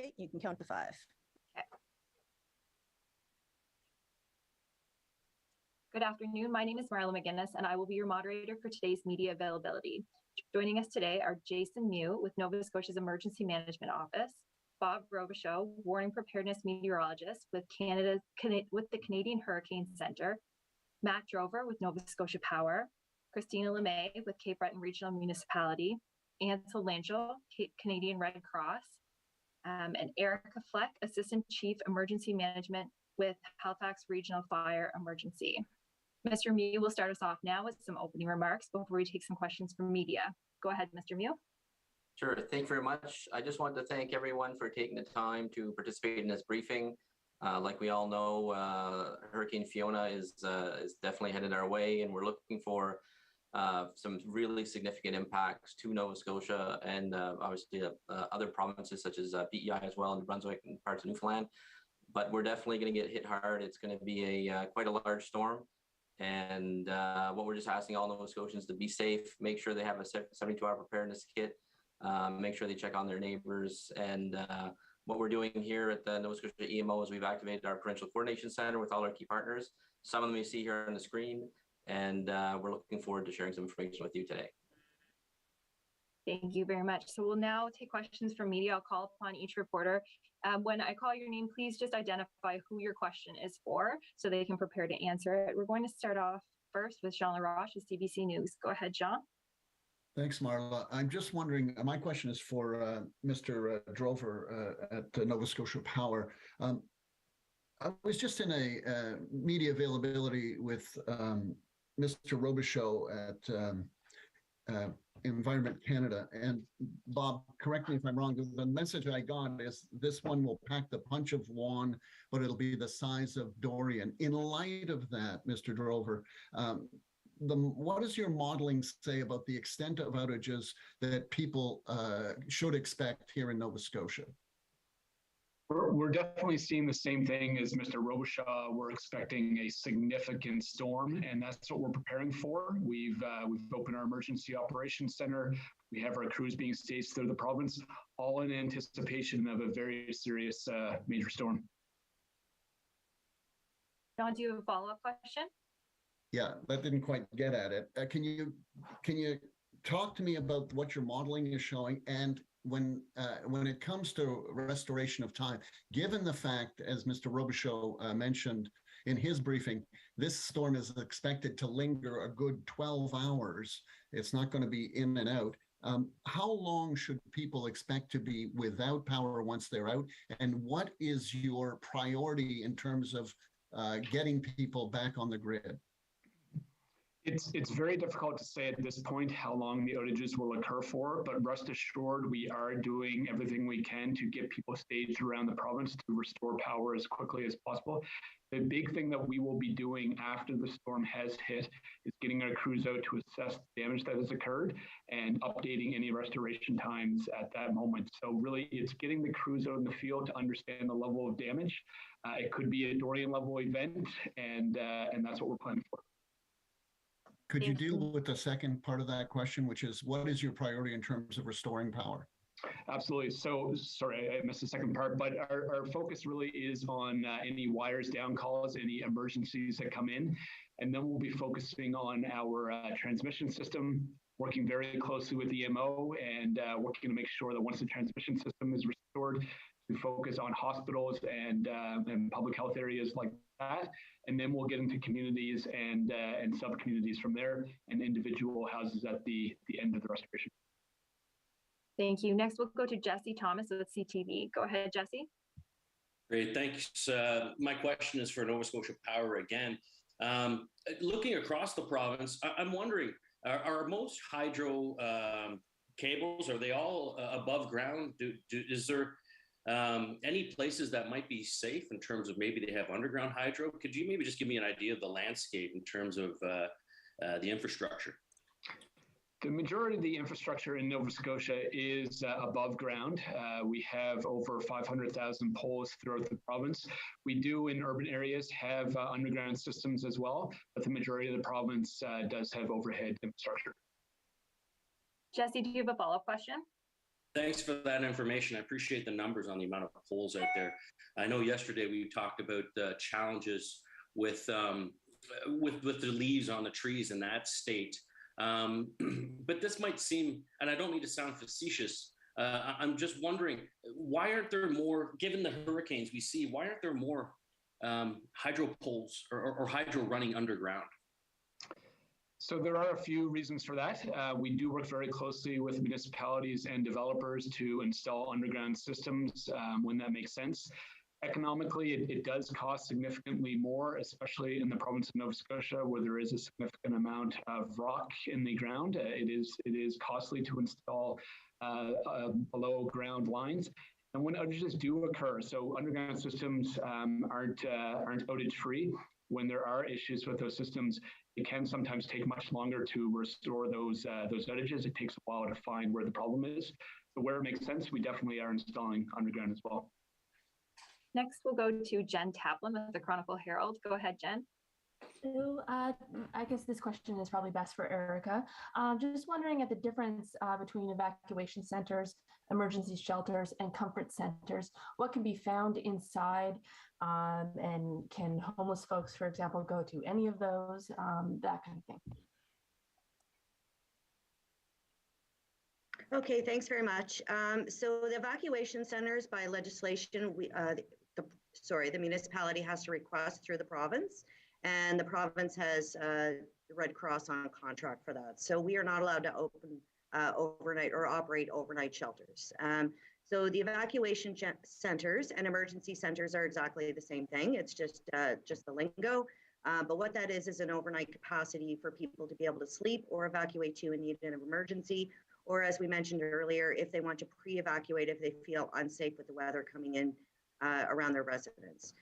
Okay, you can count to 5. Okay. Good afternoon. My name is Marla McGinnis, and I will be your moderator for today's media availability. Joining us today are Jason Mew with Nova Scotia's Emergency Management Office, Bob Robichaud, Warning Preparedness Meteorologist with the Canadian Hurricane Centre, Matt Drover with Nova Scotia Power, Christina LeMay with Cape Breton Regional Municipality, Ansel Langell, Canadian Red Cross, and Erica Fleck, Assistant Chief Emergency Management with Halifax Regional Fire Emergency. Mr. Mew will start us off now with some opening remarks before we take some questions from media. Go ahead, Mr. Mew. Sure, thank you very much. I just wanted to thank everyone for taking the time to participate in this briefing. Like we all know, Hurricane Fiona is definitely headed our way, and we're looking for some really significant impacts to Nova Scotia and obviously other provinces such as PEI as well, New Brunswick and parts of Newfoundland. But we're definitely going to get hit hard. It's going to be quite a large storm. And what we're just asking all Nova Scotians to be safe, make sure they have a 72-hour preparedness kit, make sure they check on their neighbors. And what we're doing here at the Nova Scotia EMO is we've activated our provincial coordination center with all our key partners. Some of them you see here on the screen, and we're looking forward to sharing some information with you today. Thank you very much. So we'll now take questions from media. I'll call upon each reporter. When I call your name, please just identify who your question is for so they can prepare to answer it. We're going to start off first with Jean Laroche with CBC News. Go ahead, Jean. Thanks, Marla. I'm just wondering, my question is for Mr. Drover at Nova Scotia Power. I was just in a media availability with Mr. Robichaud at Environment Canada. And Bob, correct me if I'm wrong, the message I got is this one will pack the punch of Juan, but it'll be the size of Dorian. In light of that, Mr. Drover, what does your modeling say about the extent of outages that people should expect here in Nova Scotia? We're definitely seeing the same thing as Mr. Robichaud. We're expecting a significant storm, and that's what we're preparing for. We've opened our emergency operations center. We have our crews being staged through the province, all in anticipation of a very serious major storm. John, do you have a follow-up question? Yeah, that didn't quite get at it. Can you talk to me about what your modeling is showing, and when it comes to restoration of time, given the fact, as Mr. Robichaud mentioned in his briefing, this storm is expected to linger a good 12 hours. It's not going to be in and out. How long should people expect to be without power once they're out? And what is your priority in terms of getting people back on the grid? It's very difficult to say at this point how long the outages will occur for, but rest assured we are doing everything we can to get people staged around the province to restore power as quickly as possible. The big thing that we will be doing after the storm has hit is getting our crews out to assess the damage that has occurred and updating any restoration times at that moment. So really it's getting the crews out in the field to understand the level of damage. It could be a Dorian level event, and that's what we're planning for. Could you deal with the second part of that question, which is what is your priority in terms of restoring power? Absolutely. So, sorry, I missed the second part, but our focus really is on any wires down calls, any emergencies that come in, and then we'll be focusing on our transmission system, working very closely with EMO and working to make sure that once the transmission system is restored, to focus on hospitals and public health areas like that. And then we'll get into communities and sub-communities from there and individual houses at the end of the restoration. Thank you. Next, we'll go to Jesse Thomas with CTV. Go ahead, Jesse. Great, thanks. My question is for Nova Scotia Power again. Looking across the province, I'm wondering, are most hydro cables, are they all above ground? Is there any places that might be safe in terms of maybe they have underground hydro? Could you maybe just give me an idea of the landscape in terms of the infrastructure? The majority of the infrastructure in Nova Scotia is above ground. We have over 500,000 poles throughout the province. We do in urban areas have underground systems as well, but the majority of the province does have overhead infrastructure. Jesse, do you have a follow-up question? Thanks for that information. I appreciate the numbers on the amount of poles out there. I know yesterday we talked about the challenges with with the leaves on the trees in that state. Um, but this might seem, and I don't mean to sound facetious. I'm just wondering, why aren't there more, given the hurricanes we see, why aren't there more hydro poles or hydro running underground? So there are a few reasons for that. We do work very closely with municipalities and developers to install underground systems when that makes sense. Economically, it does cost significantly more, especially in the province of Nova Scotia, where there is a significant amount of rock in the ground. It is costly to install below ground lines. And when outages do occur, so underground systems aren't outage free. When there are issues with those systems, it can sometimes take much longer to restore those outages. It takes a while to find where the problem is. So where it makes sense, we definitely are installing underground as well. Next, we'll go to Jen Taplin with the Chronicle Herald. Go ahead, Jen. So I guess this question is probably best for Erica. Just wondering at the difference between evacuation centers, emergency shelters, and comfort centers. What can be found inside, and can homeless folks, for example, go to any of those, that kind of thing? Okay, thanks very much. So the evacuation centers, by legislation, the municipality has to request through the province, and the province has the Red Cross on contract for that. So we are not allowed to open overnight or operate overnight shelters. So the evacuation centers and emergency centers are exactly the same thing. It's just the lingo. But what that is an overnight capacity for people to be able to sleep or evacuate to in need of emergency, or as we mentioned earlier, if they want to pre-evacuate if they feel unsafe with the weather coming in around their residence.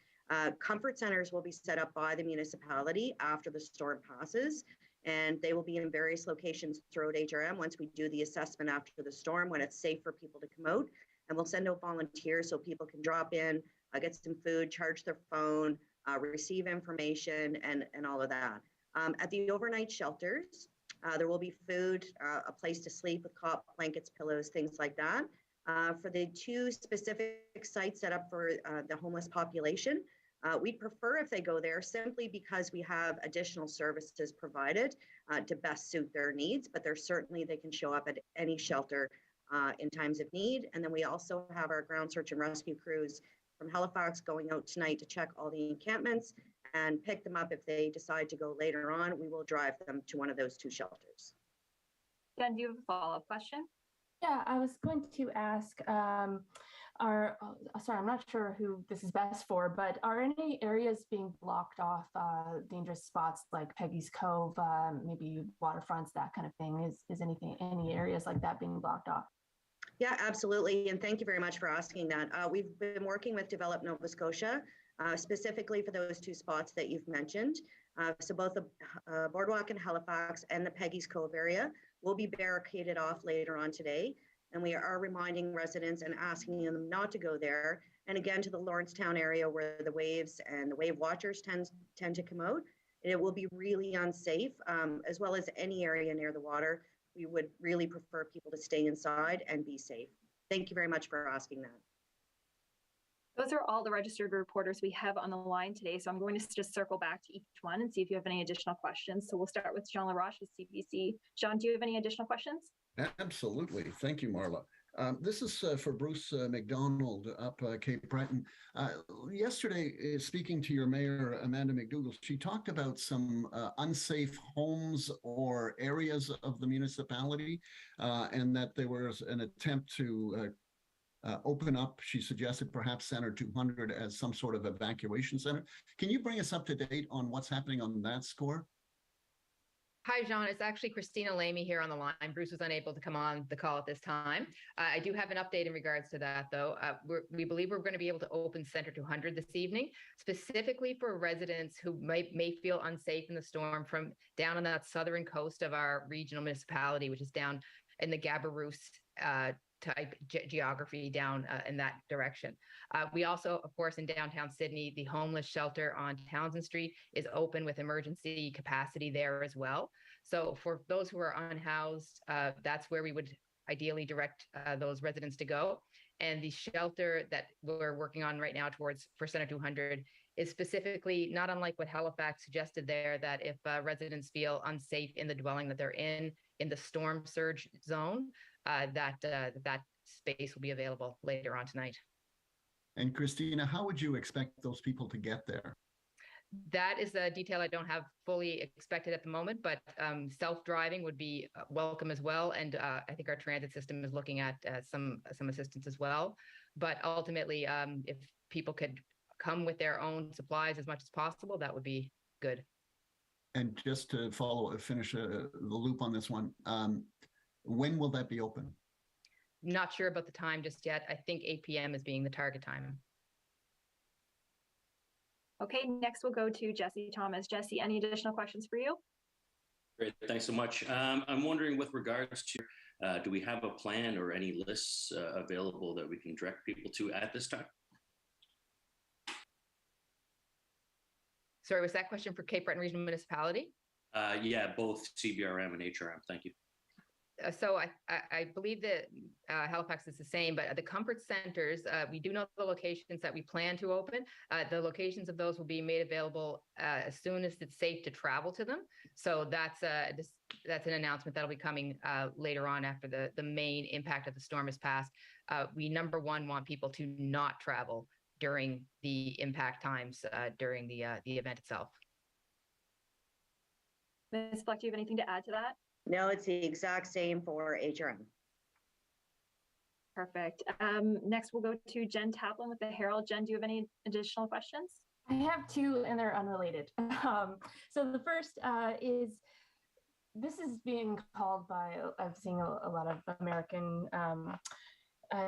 Comfort centers will be set up by the municipality after the storm passes, and they will be in various locations throughout HRM once we do the assessment after the storm, when it's safe for people to come out. And we'll send out volunteers so people can drop in, get some food, charge their phone, receive information, and all of that. At the overnight shelters, there will be food, a place to sleep with cot, blankets, pillows, things like that. For the two specific sites set up for the homeless population, we'd prefer if they go there simply because we have additional services provided to best suit their needs, but they can show up at any shelter in times of need. And then we also have our ground search and rescue crews from Halifax going out tonight to check all the encampments and pick them up if they decide to go later on. We will drive them to one of those two shelters. Jen, do you have a follow-up question? Yeah, I was going to ask, sorry, I'm not sure who this is best for, but are any areas being blocked off, dangerous spots like Peggy's Cove, maybe waterfronts, that kind of thing? Is any areas like that being blocked off? Yeah, absolutely. And thank you very much for asking that. We've been working with Develop Nova Scotia, specifically for those two spots that you've mentioned. So both the Boardwalk in Halifax and the Peggy's Cove area will be barricaded off later on today. And we are reminding residents and asking them not to go there. And again, to the Lawrencetown area where the waves and the wave watchers tend to come out. It will be really unsafe, as well as any area near the water. We would really prefer people to stay inside and be safe. Thank you very much for asking that. Those are all the registered reporters we have on the line today. So I'm going to just circle back to each one and see if you have any additional questions. So we'll start with Jean LaRoche with CBC. Jean, do you have any additional questions? Absolutely. Thank you, Marla. This is for Bruce McDonald up Cape Breton. Yesterday, speaking to your mayor, Amanda McDougall, she talked about some unsafe homes or areas of the municipality, and that there was an attempt to open up, she suggested perhaps Center 200 as some sort of evacuation center. Can you bring us up to date on what's happening on that score? Hi, Jean. It's actually Christina Lamy here on the line. Bruce was unable to come on the call at this time. I do have an update in regards to that, though. We believe we're going to be able to open Center 200 this evening, specifically for residents who may feel unsafe in the storm from down on that southern coast of our regional municipality, which is down in the Gabaroos type geography down in that direction. We also, of course, in downtown Sydney, the homeless shelter on Townsend Street is open with emergency capacity there as well. So for those who are unhoused, that's where we would ideally direct those residents to go. And the shelter that we're working on right now for Center 200 is specifically not unlike what Halifax suggested there, that if residents feel unsafe in the dwelling that they're in the storm surge zone, that space will be available later on tonight. And Christina, how would you expect those people to get there? That is a detail I don't have fully expected at the moment, but self-driving would be welcome as well. And I think our transit system is looking at some assistance as well. But ultimately, if people could come with their own supplies as much as possible, that would be good. And just to finish the loop on this one, when will that be open? Not sure about the time just yet. I think 8 p.m. is being the target time. Okay, next we'll go to Jesse Thomas. Jesse, any additional questions for you? Great, thanks so much. I'm wondering with regards to, do we have a plan or any lists available that we can direct people to at this time? Sorry, was that question for Cape Breton Regional Municipality? Yeah, both CBRM and HRM, thank you. So I believe that Halifax is the same, but the comfort centers, we do know the locations that we plan to open. The locations of those will be made available as soon as it's safe to travel to them. So that's an announcement that'll be coming later on after the main impact of the storm has passed. We, number one, want people to not travel during the impact times during the event itself. Ms. Fleck, do you have anything to add to that? No, it's the exact same for HRM. Perfect. Next, we'll go to Jen Taplin with the Herald. Jen, do you have any additional questions? I have two, and they're unrelated. So the first is, this is being called by, I've seen a lot of American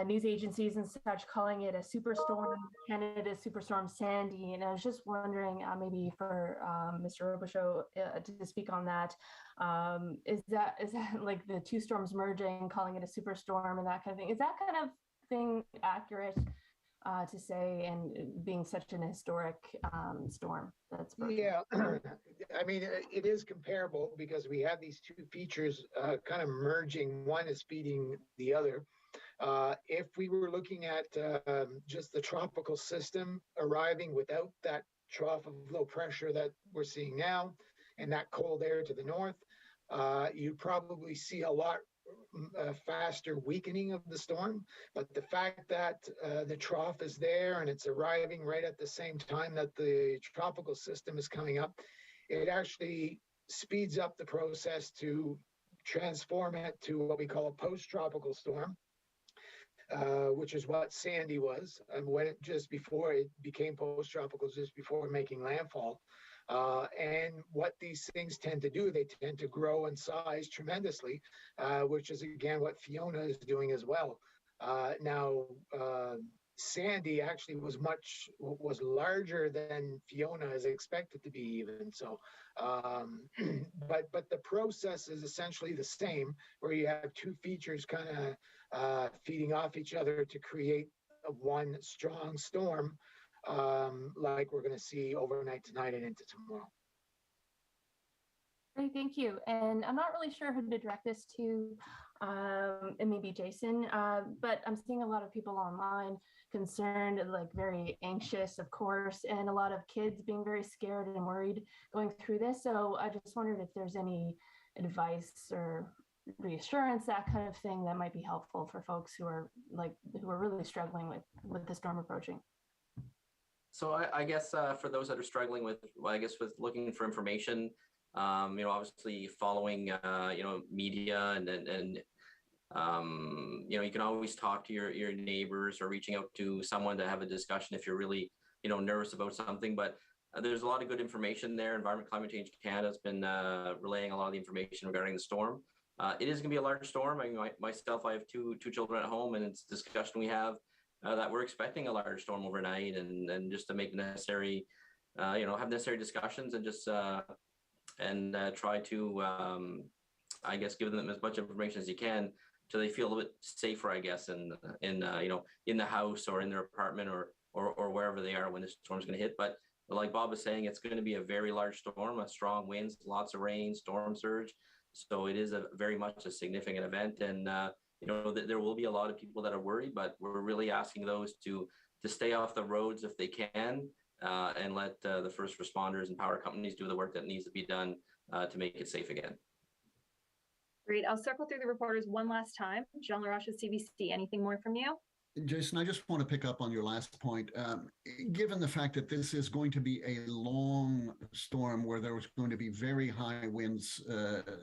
news agencies and such calling it a superstorm, Canada's Superstorm Sandy. And I was just wondering, maybe for Mr. Robichaud to speak on that. Is that like the two storms merging, calling it a superstorm and that kind of thing? Is that kind of thing accurate to say, and being such an historic storm that's broken? Yeah, I mean, it is comparable because we have these two features kind of merging. One is feeding the other. If we were looking at just the tropical system arriving without that trough of low pressure that we're seeing now and that cold air to the north, you probably see a lot faster weakening of the storm. But the fact that the trough is there and it's arriving right at the same time that the tropical system is coming up, it actually speeds up the process to transform it to what we call a post-tropical storm. Which is what Sandy was, and when it just before it became post-tropical, just before making landfall. And what these things tend to do, they tend to grow in size tremendously, which is again what Fiona is doing as well. Now, Sandy actually was larger than Fiona is expected to be even. So, but the process is essentially the same, where you have two features kind of feeding off each other to create one strong storm, like we're going to see overnight tonight and into tomorrow. Great, thank you. And I'm not really sure who to direct this to, and maybe Jason, but I'm seeing a lot of people online concerned, like very anxious, of course, and a lot of kids being very scared and worried going through this. So I just wondered if there's any advice or reassurance, that kind of thing, that might be helpful for folks who are really struggling with the storm approaching. So I guess for those that are struggling with, well, I guess with looking for information, obviously following, media and you can always talk to your neighbors or reaching out to someone to have a discussion if you're really, nervous about something. But there's a lot of good information there. Environment Climate Change Canada has been relaying a lot of the information regarding the storm. It is going to be a large storm. I mean, myself, I have two children at home, and it's a discussion we have that we're expecting a large storm overnight, and just to make necessary, have necessary discussions and just try to, I guess, give them as much information as you can so they feel a little bit safer, I guess, in the house or in their apartment or wherever they are when the storm's going to hit. But like Bob was saying, it's going to be a very large storm, strong winds, lots of rain, storm surge. So it is very much a significant event, and that there will be a lot of people that are worried, but we're really asking those to stay off the roads if they can, and let the first responders and power companies do the work that needs to be done to make it safe again. Great. I'll circle through the reporters one last time. Jean Laroche with CBC. Anything more from you? Jason, I just want to pick up on your last point. Given the fact that this is going to be a long storm where there was going to be very high winds,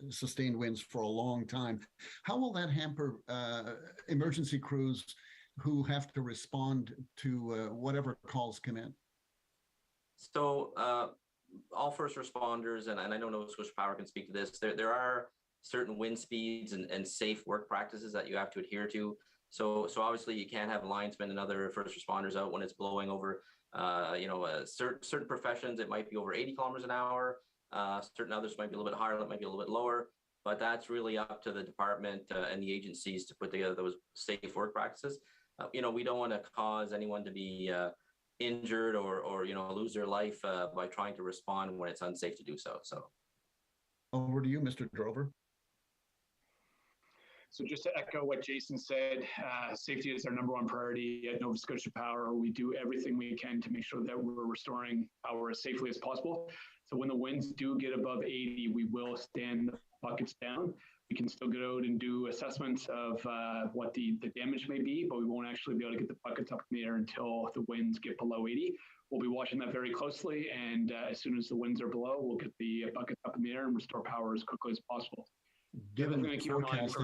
sustained winds for a long time, how will that hamper emergency crews who have to respond to whatever calls come in? So all first responders, and I know Nova Scotia Power can speak to this, there are certain wind speeds and safe work practices that you have to adhere to. So obviously you can't have linesmen and other first responders out when it's blowing over, certain professions, it might be over 80 kilometers an hour. Certain others might be a little bit higher, it might be a little bit lower, but that's really up to the department and the agencies to put together those safe work practices. We don't want to cause anyone to be injured or lose their life by trying to respond when it's unsafe to do so. So over to you, Mr. Drover. So just to echo what Jason said, safety is our #1 priority at Nova Scotia Power. We do everything we can to make sure that we're restoring power as safely as possible. So when the winds do get above 80, we will stand the buckets down. We can still go out and do assessments of what the damage may be, but we won't actually be able to get the buckets up in the air until the winds get below 80. We'll be watching that very closely, and as soon as the winds are below, we'll get the buckets up in the air and restore power as quickly as possible. Given the forecast,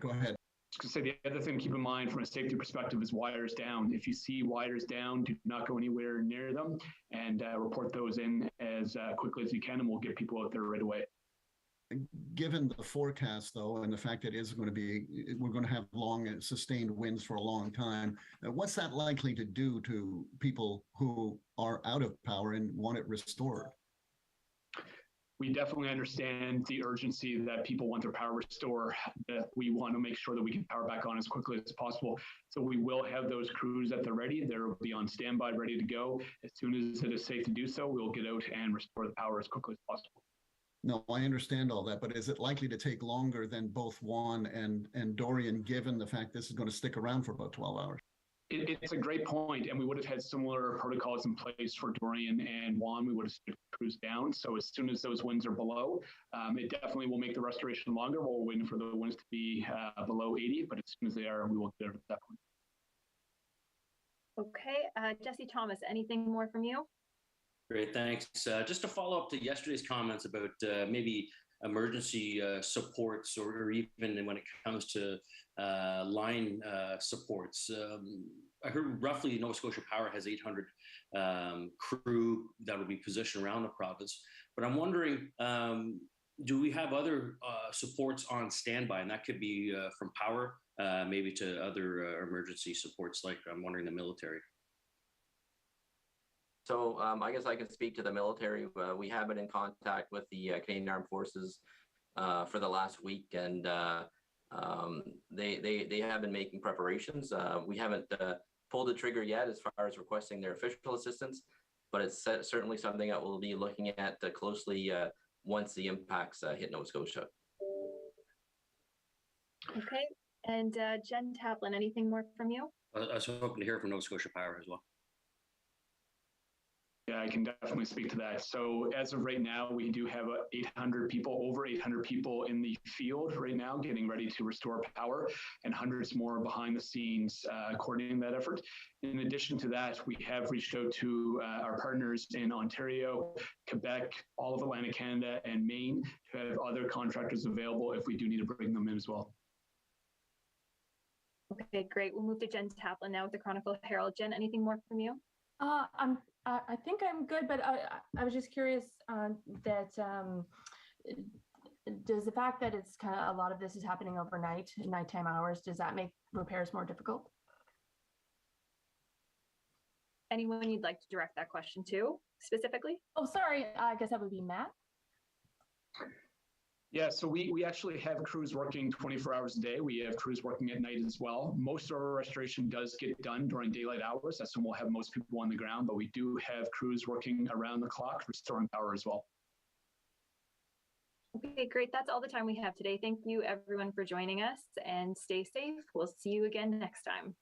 go ahead. Just say the other thing to keep in mind from a safety perspective is wires down. If you see wires down, do not go anywhere near them, and report those in as quickly as you can, and we'll get people out there right away. Given the forecast, though, and the fact that we're going to have long sustained winds for a long time, what's that likely to do to people who are out of power and want it restored? We definitely understand the urgency that people want their power restored. We want to make sure that we can power back on as quickly as possible. So we will have those crews at the ready. They'll be on standby, ready to go. As soon as it is safe to do so, we'll get out and restore the power as quickly as possible. No, I understand all that, but is it likely to take longer than both Juan and Dorian, given the fact this is going to stick around for about 12 hours? It's a great point, and we would have had similar protocols in place for Dorian and Juan. We would have stood crews down. So as soon as those winds are below, it definitely will make the restoration longer while we're waiting for the winds to be below 80. But as soon as they are, we will get out at that point. Okay, Jesse Thomas, anything more from you? Great, thanks. Just to follow up to yesterday's comments about maybe emergency supports, or even when it comes to line supports. I heard roughly Nova Scotia Power has 800 crew that will be positioned around the province. But I'm wondering, do we have other supports on standby? And that could be from power, maybe to other emergency supports, like I'm wondering the military. So I guess I can speak to the military. We have been in contact with the Canadian Armed Forces for the last week, and they have been making preparations. We haven't pulled the trigger yet as far as requesting their official assistance, but it's certainly something that we'll be looking at closely once the impacts hit Nova Scotia. Okay, and Jen Taplin, anything more from you? I was hoping to hear from Nova Scotia Power as well. Yeah, I can definitely speak to that. So as of right now, we do have over 800 people in the field right now getting ready to restore power, and hundreds more behind the scenes coordinating that effort. In addition to that, we have reached out to our partners in Ontario, Quebec, all of Atlantic Canada, and Maine to have other contractors available if we do need to bring them in as well. Okay, great. We'll move to Jen Taplin now with the Chronicle Herald. Jen, anything more from you? I think I'm good, but I was just curious that does the fact that it's kind of a lot of this is happening overnight, nighttime hours, does that make repairs more difficult? Anyone you'd like to direct that question to specifically? Oh, sorry. I guess that would be Matt. Yeah, so we actually have crews working 24 hours a day. We have crews working at night as well. Most of our restoration does get done during daylight hours. That's when we'll have most people on the ground, but we do have crews working around the clock restoring power as well. Okay, great. That's all the time we have today. Thank you everyone for joining us and stay safe. We'll see you again next time.